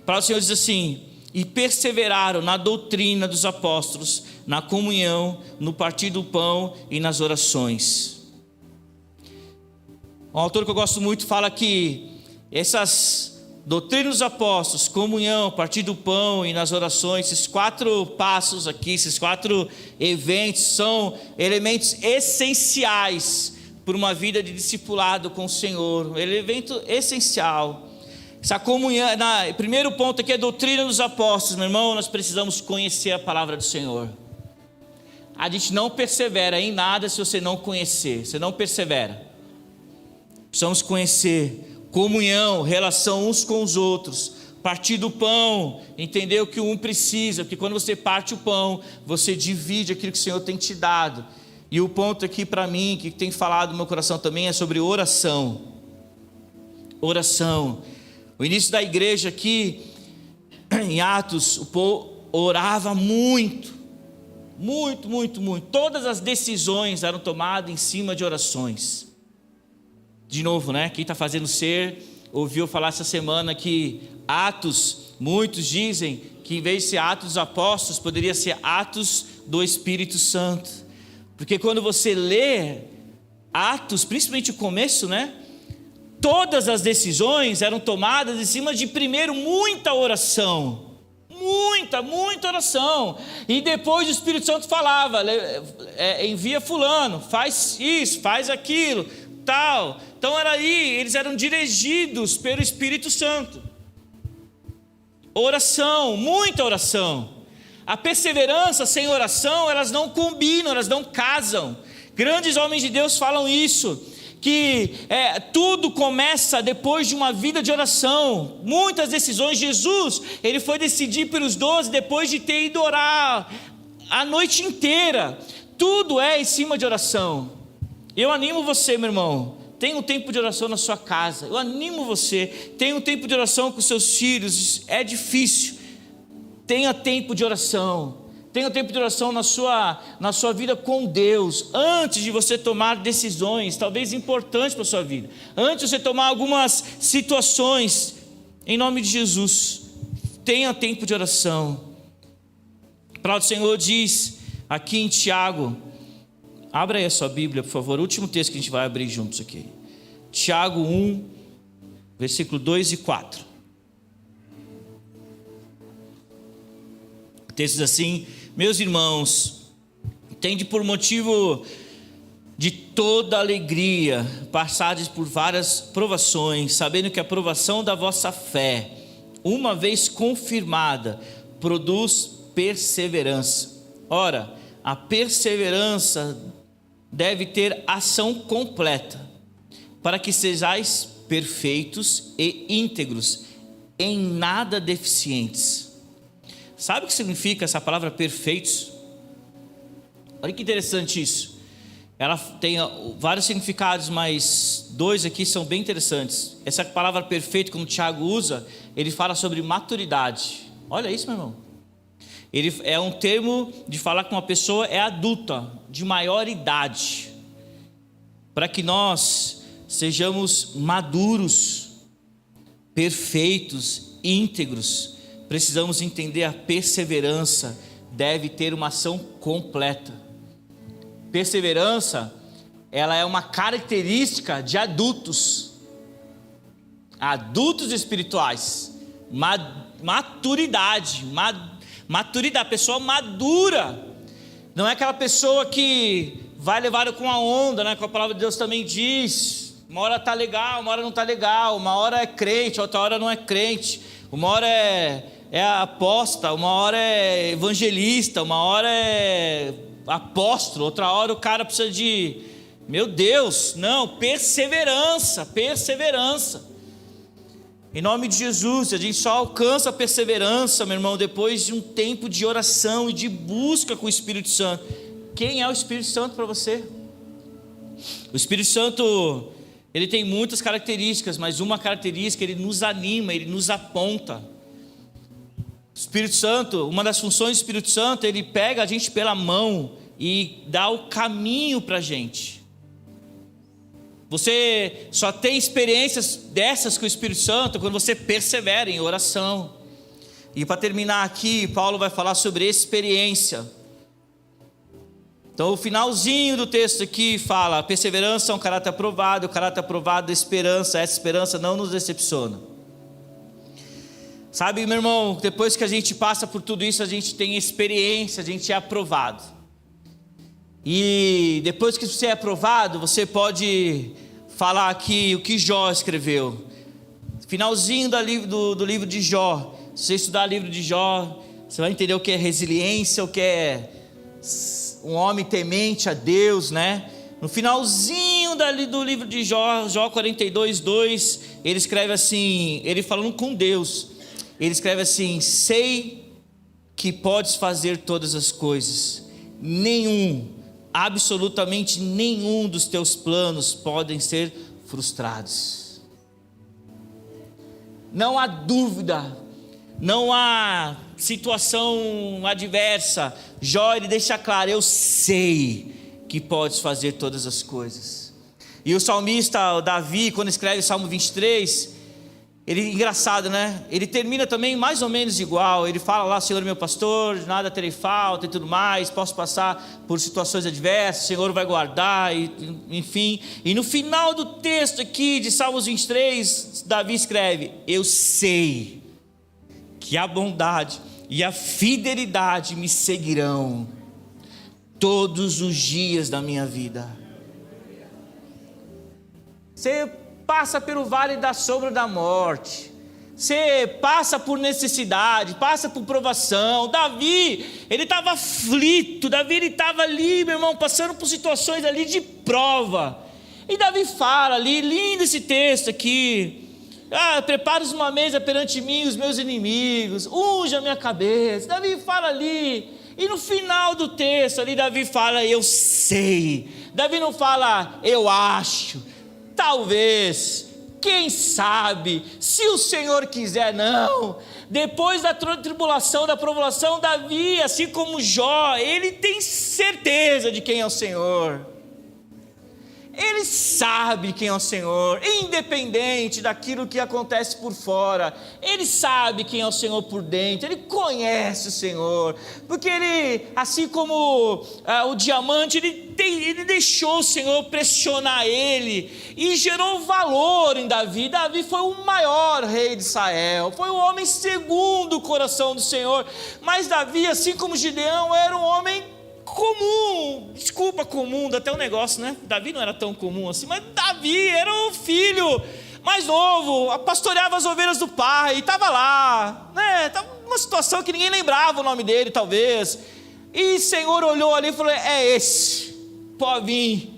A palavra do Senhor diz assim: e perseveraram na doutrina dos apóstolos, na comunhão, no partir do pão e nas orações. Um autor que eu gosto muito fala que essas doutrinas dos apóstolos, comunhão, partir do pão e nas orações, esses 4 passos aqui, esses 4 eventos, são elementos essenciais para uma vida de discipulado com o Senhor. Um evento essencial. Essa comunhão, primeiro ponto aqui é a doutrina dos apóstolos. Meu irmão, nós precisamos conhecer a palavra do Senhor. A gente não persevera em nada se você não conhecer. Você não persevera. Precisamos conhecer comunhão, relação uns com os outros, partir do pão, entender o que um precisa, porque quando você parte o pão, você divide aquilo que o Senhor tem te dado. E o ponto aqui para mim, que tem falado no meu coração também, é sobre oração. Oração. O início da igreja aqui, em Atos, o povo orava muito. Todas as decisões eram tomadas em cima de orações. De novo, né? Quem está fazendo ser, ouviu falar essa semana que Atos, muitos dizem que em vez de ser Atos dos Apóstolos, poderia ser Atos do Espírito Santo. Porque quando você lê Atos, principalmente o começo, né? Todas as decisões eram tomadas em cima de, primeiro, muita oração. Muita oração. E depois o Espírito Santo falava, envia fulano, faz isso, faz aquilo, tal. Então era aí, eles eram dirigidos pelo Espírito Santo. Oração, muita oração. A perseverança sem oração, elas não combinam, elas não casam. Grandes homens de Deus falam isso, que tudo começa depois de uma vida de oração. Muitas decisões, Jesus, ele foi decidir pelos 12 depois de ter ido orar a noite inteira. Tudo é em cima de oração. Eu animo você, meu irmão, Tenha um tempo de oração na sua casa. Eu animo você. Tenha um tempo de oração com seus filhos. É difícil. Tenha tempo de oração. Tenha tempo de oração na sua vida com Deus. Antes de você tomar decisões, talvez importantes para a sua vida. Antes de você tomar algumas situações. Em nome de Jesus. Tenha tempo de oração. A palavra do Senhor diz aqui em Tiago. Abra aí a sua Bíblia, por favor. O último texto que a gente vai abrir juntos aqui. Tiago 1, versículo 2 e 4. O texto diz assim: meus irmãos, tende por motivo de toda alegria passardes por várias provações, sabendo que a provação da vossa fé, uma vez confirmada, produz perseverança. Ora, a perseverança deve ter ação completa, para que sejais perfeitos e íntegros, em nada deficientes. Sabe o que significa essa palavra perfeitos? Olha que interessante isso. Ela tem vários significados, mas dois aqui são bem interessantes. Essa palavra perfeito, como o Tiago usa, ele fala sobre maturidade. Olha isso, meu irmão. Ele é um termo de falar que uma pessoa é adulta, de maior idade, para que nós sejamos maduros, perfeitos, íntegros. Precisamos entender a perseverança deve ter uma ação completa. Perseverança, ela é uma característica de adultos espirituais. Maturidade, a pessoa madura. Não é aquela pessoa que vai levar com a onda, né? Como a palavra de Deus também diz. Uma hora está legal, uma hora não está legal. Uma hora é crente, outra hora não é crente. Uma hora é apóstata, uma hora é evangelista, uma hora é apóstolo, outra hora o cara precisa de, meu Deus, não, perseverança. Em nome de Jesus, a gente só alcança a perseverança, meu irmão, depois de um tempo de oração e de busca com o Espírito Santo. Quem é o Espírito Santo para você? O Espírito Santo, ele tem muitas características, mas uma característica, ele nos anima, ele nos aponta. O Espírito Santo, uma das funções do Espírito Santo, ele pega a gente pela mão e dá o caminho para a gente. Você só tem experiências dessas com o Espírito Santo quando você persevera em oração. E para terminar aqui, Paulo vai falar sobre experiência. Então o finalzinho do texto aqui fala: perseverança é um caráter aprovado, o caráter aprovado é esperança, essa esperança não nos decepciona. Sabe, meu irmão, depois que a gente passa por tudo isso, a gente tem experiência, a gente é aprovado. E depois que você é aprovado, você pode falar aqui o que Jó escreveu. Finalzinho do livro de Jó. Se você estudar o livro de Jó, você vai entender o que é resiliência, o que é um homem temente a Deus, né? No finalzinho do livro de Jó, Jó 42:2, ele escreve assim, ele falando com Deus, ele escreve assim: sei que podes fazer todas as coisas, absolutamente nenhum dos teus planos podem ser frustrados. Não há dúvida, não há situação adversa. Jó, ele deixa claro: eu sei que podes fazer todas as coisas. E o salmista, o Davi, quando escreve o Salmo 23, ele, engraçado, né? Ele termina também mais ou menos igual. Ele fala lá: Senhor meu pastor, nada terei falta e tudo mais, posso passar por situações adversas, o Senhor vai guardar, enfim. E no final do texto aqui de Salmos 23, Davi escreve: eu sei que a bondade e a fidelidade me seguirão todos os dias da minha vida. Você passa pelo vale da sombra da morte, você passa por necessidade, passa por provação. Davi, ele estava aflito, Davi, ele estava ali, meu irmão, passando por situações ali de prova. E Davi fala ali, lindo esse texto aqui: prepara uma mesa perante mim, os meus inimigos, unja a minha cabeça. Davi fala ali, e no final do texto ali, Davi fala: eu sei. Davi não fala: eu acho. talvez, quem sabe, se o Senhor quiser, não. Depois da tribulação, da provação, Davi, assim como Jó, ele tem certeza de quem é o Senhor. Ele sabe quem é o Senhor, independente daquilo que acontece por fora. Ele sabe quem é o Senhor por dentro, ele conhece o Senhor. Porque ele, assim como o diamante, ele deixou o Senhor pressionar ele e gerou valor em Davi. Davi foi o maior rei de Israel, foi o homem segundo o coração do Senhor. Mas Davi, assim como Gideão, era um homem comum, comum, dá até um negócio, né? Davi não era tão comum assim, mas Davi era o filho mais novo, pastoreava as ovelhas do pai, estava lá, né? Estava numa situação que ninguém lembrava o nome dele, talvez. E o Senhor olhou ali e falou: é esse, pode vir.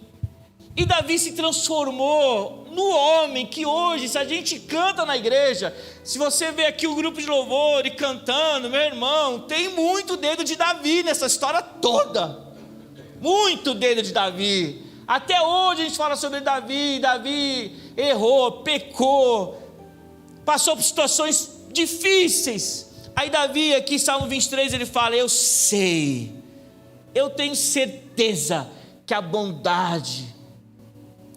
E Davi se transformou no homem que hoje, se a gente canta na igreja, se você vê aqui o grupo de louvor e cantando, meu irmão, tem muito dedo de Davi nessa história toda, muito dedo de Davi. Até hoje a gente fala sobre Davi. Davi errou, pecou, passou por situações difíceis. Aí Davi aqui, Salmo 23, ele fala: eu sei, eu tenho certeza que a bondade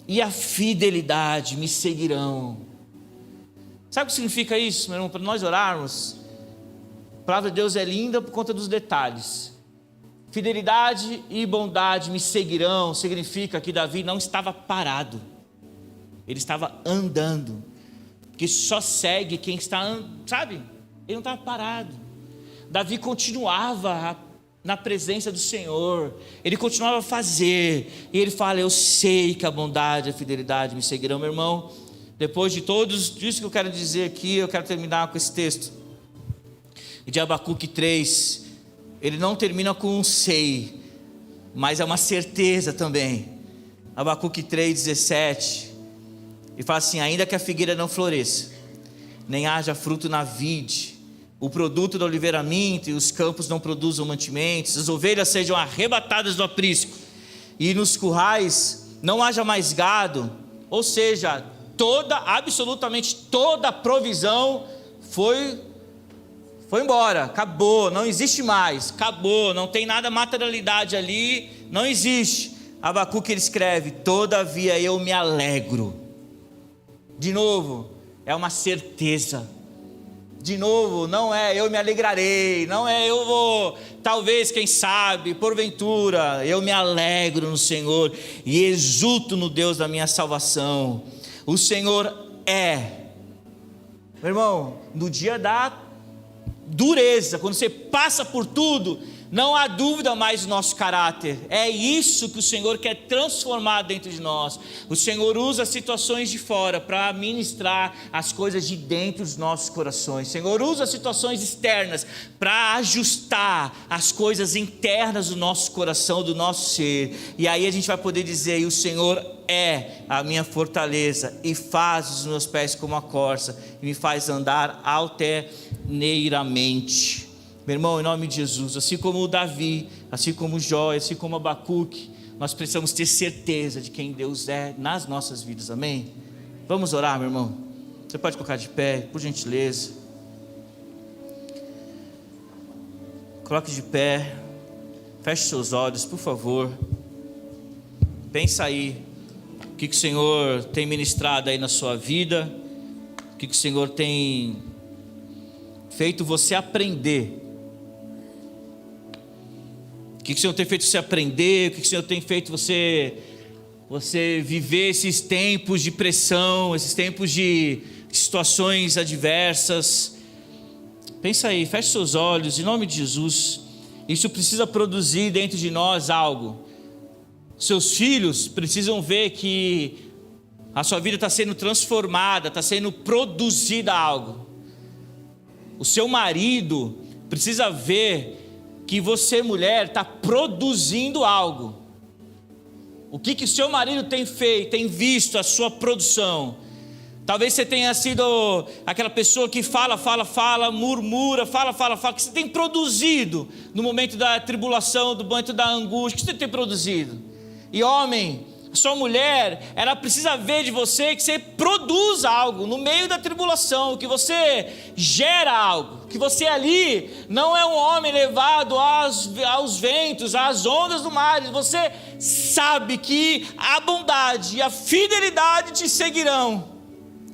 e a fidelidade me seguirão. Sabe o que significa isso, meu irmão? Para nós orarmos, a palavra de Deus é linda por conta dos detalhes. Fidelidade e bondade me seguirão significa que Davi não estava parado, ele estava andando, porque só segue quem está, sabe? Ele não estava parado. Davi continuava na presença do Senhor, ele continuava a fazer, e ele fala: eu sei que a bondade e a fidelidade me seguirão. Meu irmão, depois de todos isso que eu quero dizer aqui, eu quero terminar com esse texto de Abacuque 3. Ele não termina com um sei, mas é uma certeza também. Abacuque 3,17, ele fala assim: ainda que a figueira não floresça, nem haja fruto na vide, o produto da oliveira minta e os campos não produzam mantimentos, as ovelhas sejam arrebatadas do aprisco e nos currais não haja mais gado, ou seja, absolutamente toda a provisão foi embora, acabou, não existe mais, acabou, não tem nada materialidade ali, não existe. Abacuque ele escreve: todavia eu me alegro. De novo, é uma certeza. De novo, não é eu me alegrarei, não é eu vou, talvez, quem sabe, porventura, eu me alegro no Senhor e exulto no Deus da minha salvação. O Senhor meu irmão, no dia da dureza, quando você passa por tudo, não há dúvida mais do nosso caráter. É isso que o Senhor quer transformar dentro de nós. O Senhor usa as situações de fora para ministrar as coisas de dentro dos nossos corações. O Senhor usa as situações externas para ajustar as coisas internas do nosso coração, do nosso ser. E aí a gente vai poder dizer: e o Senhor é a minha fortaleza e faz os meus pés como a corça e me faz andar altaneiramente. Meu irmão, em nome de Jesus, assim como o Davi, assim como o Jó, assim como o Abacuque, nós precisamos ter certeza de quem Deus é nas nossas vidas, amém? Vamos orar, meu irmão? Você pode colocar de pé, por gentileza. Coloque de pé, feche seus olhos, por favor. Pensa aí, o que o Senhor tem ministrado aí na sua vida, o que o Senhor tem feito você aprender. O que o Senhor tem feito você aprender? O que o Senhor tem feito você viver esses tempos de pressão, esses tempos de situações adversas? Pensa aí, feche seus olhos, em nome de Jesus. Isso precisa produzir dentro de nós algo. Seus filhos precisam ver que a sua vida está sendo transformada, está sendo produzida algo. O seu marido precisa ver que você, mulher, está produzindo algo. O que o seu marido tem feito, tem visto a sua produção? Talvez você tenha sido aquela pessoa que fala, murmura, fala, que você tem produzido no momento da tribulação, no momento da angústia, que você tem produzido. E homem, sua mulher, ela precisa ver de você que você produz algo no meio da tribulação, que você gera algo, que você ali não é um homem levado aos ventos, às ondas do mar. Você sabe que a bondade e a fidelidade te seguirão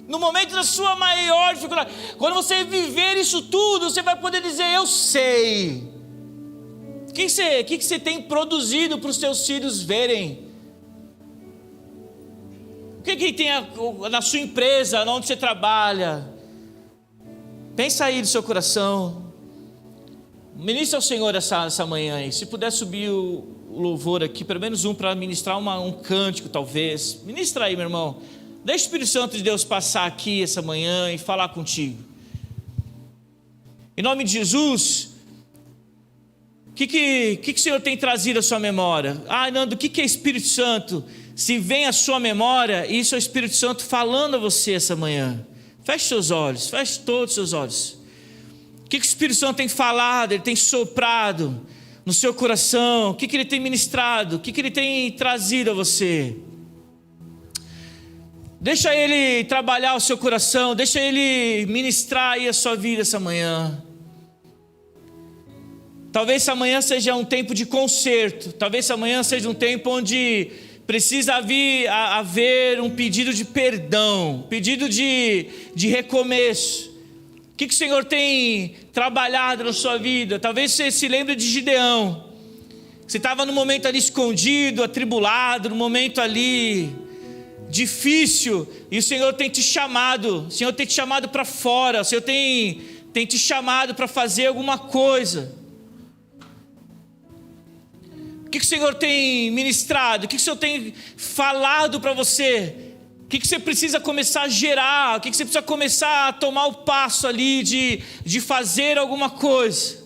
no momento da sua maior dificuldade. Quando você viver isso tudo, você vai poder dizer: eu sei. O que você tem produzido para os seus filhos verem? O que tem na sua empresa, onde você trabalha? Pensa aí no seu coração. Ministra ao Senhor essa manhã aí. Se puder subir o louvor aqui, pelo menos um, para ministrar um cântico talvez. Ministra aí, meu irmão. Deixa o Espírito Santo de Deus passar aqui essa manhã e falar contigo. Em nome de Jesus, o que o Senhor tem trazido à sua memória? Nando, o que é Espírito Santo? Se vem à sua memória, isso é o Espírito Santo falando a você essa manhã. Feche seus olhos, feche todos os seus olhos. O que o Espírito Santo tem falado, ele tem soprado no seu coração? O que ele tem ministrado? O que ele tem trazido a você? Deixa ele trabalhar o seu coração, deixa ele ministrar aí a sua vida essa manhã. Talvez essa manhã seja um tempo de conserto, talvez essa manhã seja um tempo onde precisa haver um pedido de perdão, pedido de recomeço. O que o Senhor tem trabalhado na sua vida? Talvez você se lembre de Gideão. Você estava no momento ali escondido, atribulado, no momento ali difícil, e o Senhor tem te chamado. O Senhor tem te chamado para fora. O Senhor tem te chamado para fazer alguma coisa. O que o Senhor tem ministrado? O que o Senhor tem falado para você? O que você precisa começar a gerar? O que você precisa começar a tomar o passo ali de fazer alguma coisa?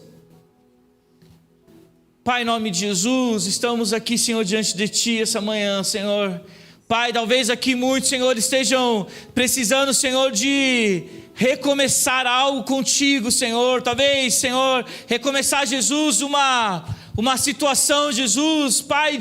Pai, em nome de Jesus, estamos aqui, Senhor, diante de Ti essa manhã, Senhor. Pai, talvez aqui muitos, Senhor, estejam precisando, Senhor, de recomeçar algo contigo, Senhor. Talvez, Senhor, recomeçar, Jesus, uma situação, Jesus, Pai,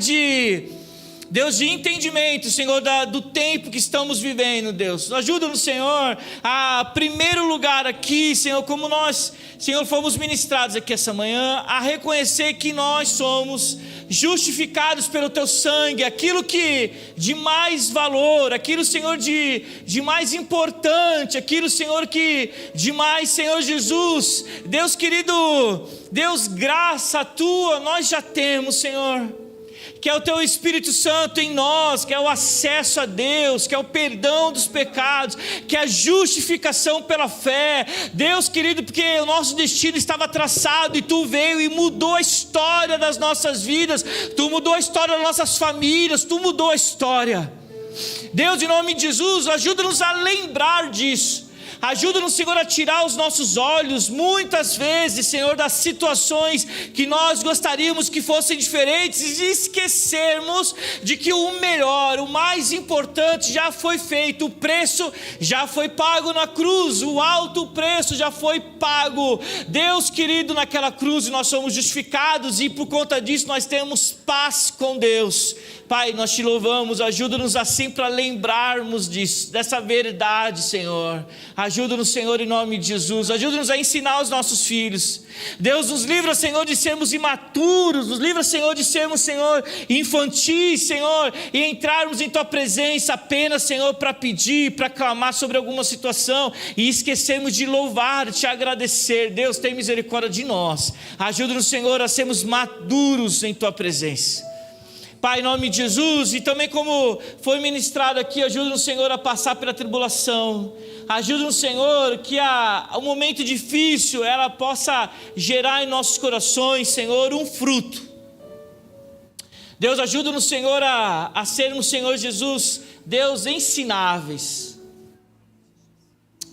Deus, de entendimento, Senhor, do tempo que estamos vivendo, Deus. Ajuda-nos, Senhor, a primeiro lugar aqui, Senhor, como nós, Senhor, fomos ministrados aqui essa manhã, a reconhecer que nós somos justificados pelo Teu sangue, aquilo que de mais valor, aquilo, Senhor, de mais importante, aquilo, Senhor, que de mais, Senhor Jesus, Deus querido, Deus, graça Tua, nós já temos, Senhor, que é o Teu Espírito Santo em nós, que é o acesso a Deus, que é o perdão dos pecados, que é a justificação pela fé. Deus querido, porque o nosso destino estava traçado e Tu veio e mudou a história das nossas vidas, Tu mudou a história das nossas famílias, Tu mudou a história. Deus, em nome de Jesus, ajuda-nos a lembrar disso. Ajuda-nos, Senhor, a tirar os nossos olhos, muitas vezes, Senhor, das situações que nós gostaríamos que fossem diferentes, e esquecermos de que o melhor, o mais importante já foi feito, o preço já foi pago na cruz, o alto preço já foi pago. Deus querido, naquela cruz nós somos justificados e por conta disso nós temos paz com Deus. Pai, nós Te louvamos, ajuda-nos a sempre a lembrarmos disso, dessa verdade, Senhor. Ajuda-nos, Senhor, em nome de Jesus. Ajuda-nos a ensinar os nossos filhos. Deus, nos livra, Senhor, de sermos imaturos. Nos livra, Senhor, de sermos, Senhor, infantis, Senhor, e entrarmos em Tua presença apenas, Senhor, para pedir, para clamar sobre alguma situação e esquecermos de louvar, de Te agradecer. Deus, tem misericórdia de nós. Ajuda-nos, Senhor, a sermos maduros em Tua presença. Pai, em nome de Jesus, e também como foi ministrado aqui, ajuda-nos, Senhor, a passar pela tribulação. Ajuda-nos, Senhor, que o momento difícil, ela possa gerar em nossos corações, Senhor, um fruto. Deus, ajuda-nos, Senhor, a sermos, Senhor Jesus, Deus, ensináveis.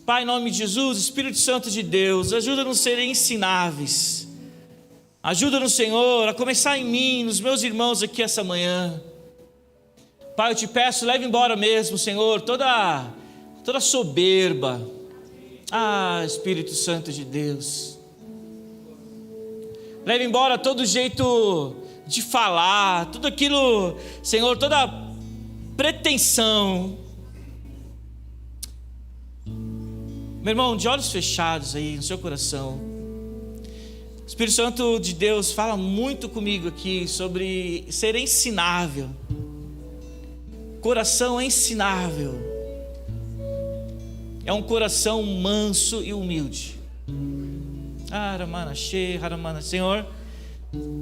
Pai, em nome de Jesus, Espírito Santo de Deus, ajuda-nos a ser ensináveis. Ajuda-nos, Senhor, a começar em mim, nos meus irmãos aqui essa manhã. Pai, eu Te peço, leve embora mesmo, Senhor, toda soberba. Espírito Santo de Deus, leve embora todo jeito de falar, tudo aquilo, Senhor, toda pretensão. Meu irmão, de olhos fechados aí no seu coração, o Espírito Santo de Deus fala muito comigo aqui sobre ser ensinável. Coração ensinável é um coração manso e humilde. Senhor,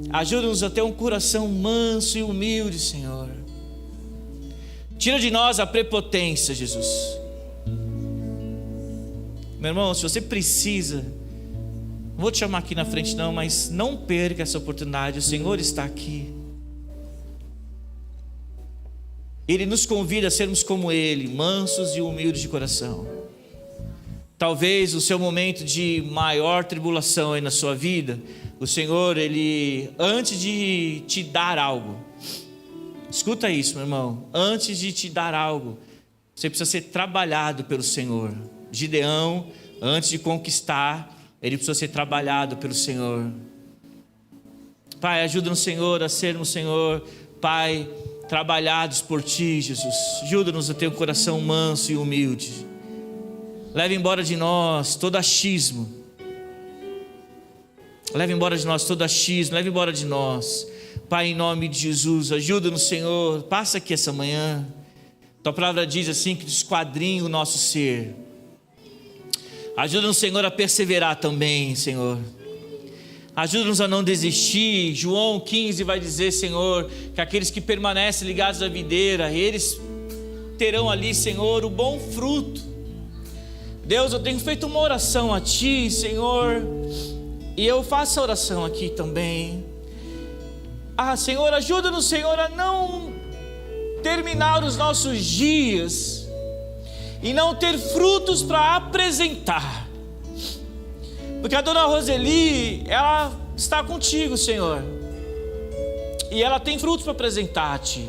ajuda-nos a ter um coração manso e humilde, Senhor. Tira de nós a prepotência, Jesus. Meu irmão, se você precisa, não vou te chamar aqui na frente não, mas não perca essa oportunidade. O Senhor está aqui. Ele nos convida a sermos como Ele, mansos e humildes de coração. Talvez o seu momento de maior tribulação aí na sua vida, o Senhor, Ele, antes de te dar algo, escuta isso, meu irmão, antes de te dar algo, você precisa ser trabalhado pelo Senhor. Gideão, antes de conquistar, ele precisa ser trabalhado pelo Senhor. Pai, ajuda-nos, Senhor, a sermos, Senhor, Pai, trabalhados por Ti, Jesus. Ajuda-nos a ter um coração manso e humilde. Leve embora de nós todo achismo. Leve embora de nós todo achismo. Leve embora de nós, Pai, em nome de Jesus. Ajuda-nos, Senhor. Passa aqui essa manhã. Tua palavra diz assim, que esquadrinha o nosso ser. Ajuda-nos, Senhor, a perseverar também, Senhor. Ajuda-nos a não desistir. João 15 vai dizer, Senhor, que aqueles que permanecem ligados à videira, eles terão ali, Senhor, o bom fruto. Deus, eu tenho feito uma oração a Ti, Senhor, e eu faço a oração aqui também. Senhor, ajuda-nos, Senhor, a não terminar os nossos dias e não ter frutos para apresentar, porque a dona Roseli, ela está contigo, Senhor, e ela tem frutos para apresentar a Ti.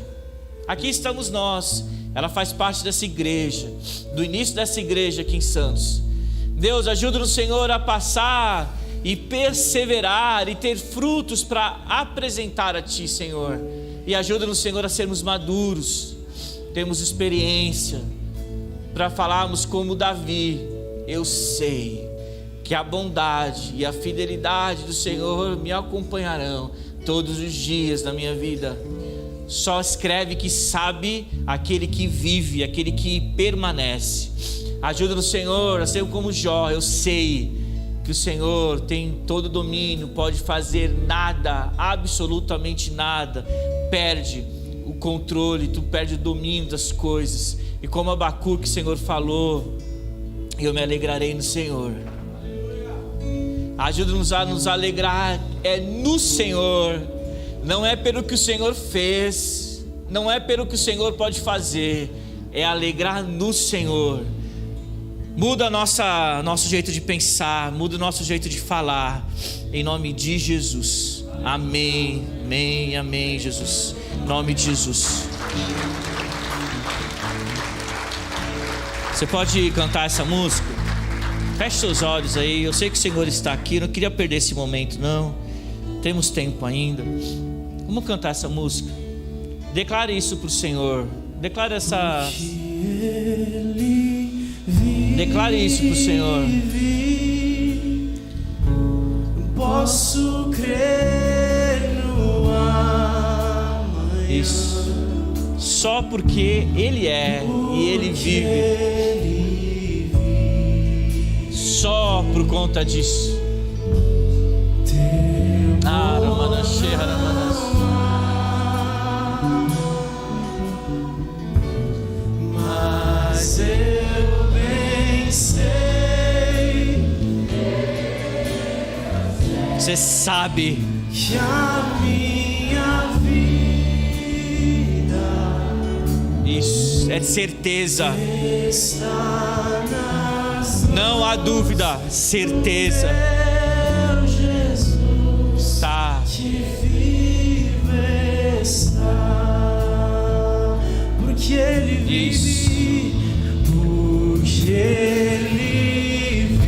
Aqui estamos nós, ela faz parte dessa igreja, do início dessa igreja aqui em Santos. Deus, ajuda-nos, Senhor, a passar e perseverar e ter frutos para apresentar a Ti, Senhor, e ajuda-nos, Senhor, a sermos maduros, termos experiência, para falarmos como Davi: eu sei que a bondade e a fidelidade do Senhor me acompanharão todos os dias da minha vida. Só escreve que sabe aquele que vive, aquele que permanece. Ajuda-nos, Senhor, a ser como Jó. Eu sei que o Senhor tem todo o domínio, pode fazer nada, absolutamente nada, perde o controle, Tu perde o domínio das coisas. E como Abacuque, Senhor, falou, eu me alegrarei no Senhor. Ajuda-nos a nos alegrar no Senhor. Não é pelo que o Senhor fez, não é pelo que o Senhor pode fazer, é alegrar no Senhor. Muda nosso jeito de pensar, muda o nosso jeito de falar, em nome de Jesus. Amém, amém, amém, Jesus. Em nome de Jesus. Você pode cantar essa música? Feche seus olhos aí. Eu sei que o Senhor está aqui. Eu não queria perder esse momento, não. Temos tempo ainda. Vamos cantar essa música. Declare isso para o Senhor. Declare isso para o Senhor. Posso crer no amanhã. Isso. Só porque Ele é e Ele vive. Só por conta disso. Mas eu bem sei, você sabe que a minha vida, isso é certeza, está nas não há dúvida, certeza. Meu Jesus, Tá. que vive está, porque Ele vive, porque